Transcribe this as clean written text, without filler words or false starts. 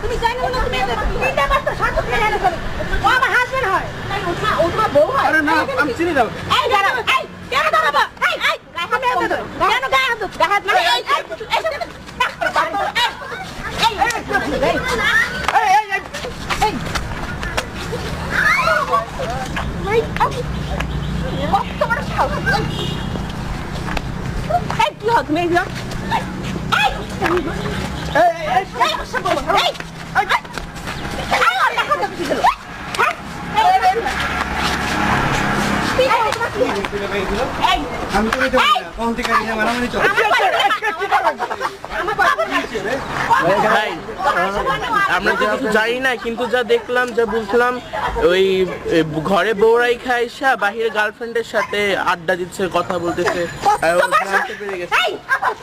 তুমি জানো না তুমি তিনটা বার তো সাথে ফেলে আনছো ও আমার হাজবেন্ড হয় ও তোমার বউ হয় আরে না আমি চিনি না এই দাঁড়াও এই কেন দাঁড়াবো এই গায়ে হাত দাও কেন গায়ে হাত দাও গায়ে হাত মানে এই আমি তো কোন থেকে মারামারি চল ভাই আমরা তো কিছু জানি না, কিন্তু যা দেখলাম যা বুঝলাম ওই ঘরে বউরাই খাইসা বাহিরে গার্লফ্রেন্ডের সাথে আড্ডা দিচ্ছে, কথা বলতেছে, আর ও জানতে পেরে গেছে।